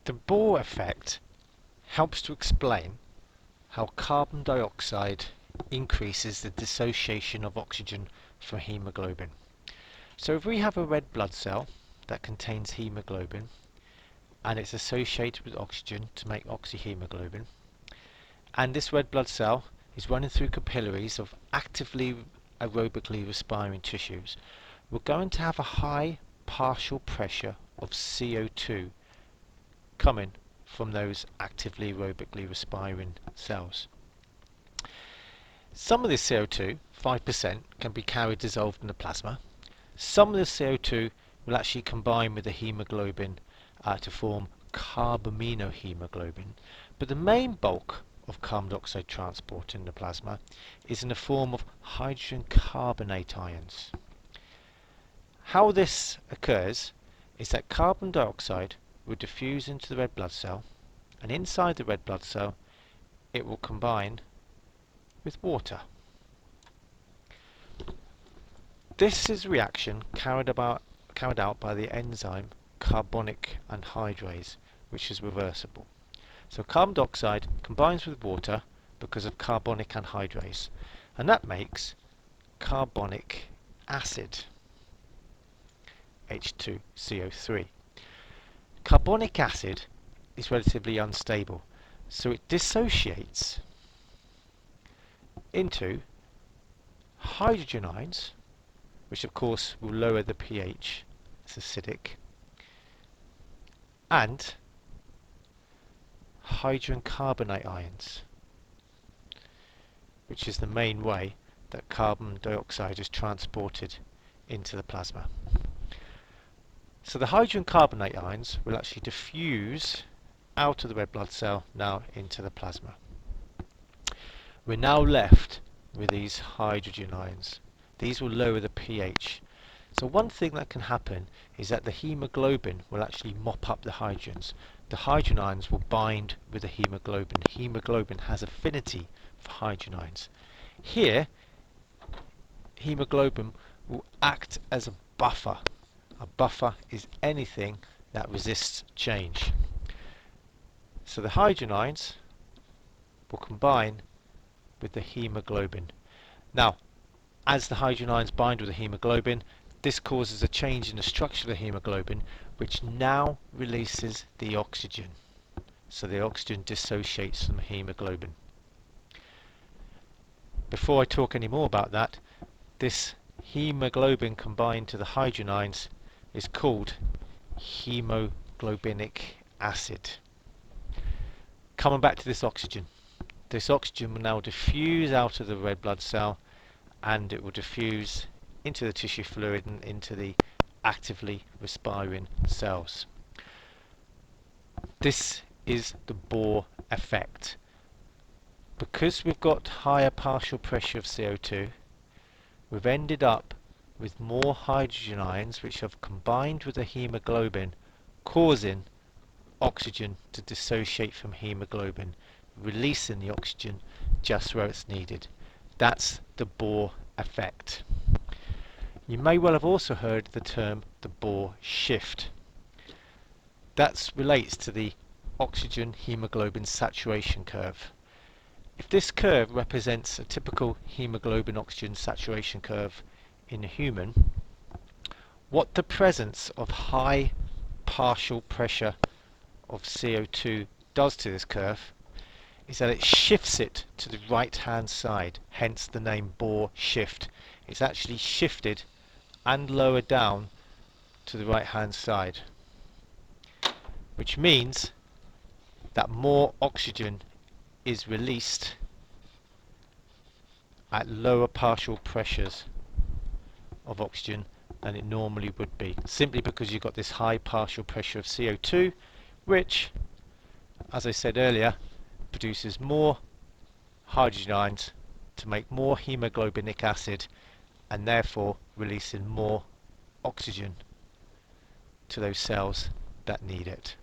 The Bohr effect helps to explain how carbon dioxide increases the dissociation of oxygen from hemoglobin. So if we have a red blood cell that contains hemoglobin and it's associated with oxygen to make oxyhemoglobin, and this red blood cell is running through capillaries of actively aerobically respiring tissues, we're going to have a high partial pressure of CO2 coming from those actively aerobically respiring cells. Some of this CO2, 5%, can be carried dissolved in the plasma. Some of the CO2 will actually combine with the hemoglobin to form carbaminohemoglobin, but the main bulk of carbon dioxide transport in the plasma is in the form of hydrogen carbonate ions. How this occurs is that carbon dioxide will diffuse into the red blood cell, and inside the red blood cell it will combine with water. This is a reaction carried out by the enzyme carbonic anhydrase, which is reversible. So carbon dioxide combines with water because of carbonic anhydrase, and that makes carbonic acid, H2CO3. Carbonic acid is relatively unstable, so it dissociates into hydrogen ions, which of course will lower the pH, it's acidic, and hydrogen carbonate ions, which is the main way that carbon dioxide is transported into the plasma. So the hydrogen carbonate ions will actually diffuse out of the red blood cell now into the plasma. We're now left with these hydrogen ions. These will lower the pH. So one thing that can happen is that the hemoglobin will actually mop up the hydrogens. The hydrogen ions will bind with the hemoglobin. Hemoglobin has affinity for hydrogen ions. Here, hemoglobin will act as a buffer. A buffer is anything that resists change. So the hydrogen ions will combine with the hemoglobin. Now, as the hydrogen ions bind with the hemoglobin, this causes a change in the structure of the hemoglobin, which now releases the oxygen. So the oxygen dissociates from the hemoglobin. Before I talk any more about that, this hemoglobin combined to the hydrogen ions is called hemoglobinic acid. Coming back to this oxygen will now diffuse out of the red blood cell, and it will diffuse into the tissue fluid and into the actively respiring cells. This is the Bohr effect. Because we've got higher partial pressure of CO2, we've ended up with more hydrogen ions which have combined with the hemoglobin, causing oxygen to dissociate from hemoglobin, releasing the oxygen just where it's needed. That's the Bohr effect. You may well have also heard the term the Bohr shift. That relates to the oxygen hemoglobin saturation curve. If this curve represents a typical hemoglobin oxygen saturation curve in a human, what the presence of high partial pressure of CO2 does to this curve is that it shifts it to the right hand side, hence the name Bohr shift. It's actually shifted and lowered down to the right hand side, which means that more oxygen is released at lower partial pressures of oxygen than it normally would be, simply because you've got this high partial pressure of CO2, which, as I said earlier, produces more hydrogen ions to make more hemoglobinic acid, and therefore releasing more oxygen to those cells that need it.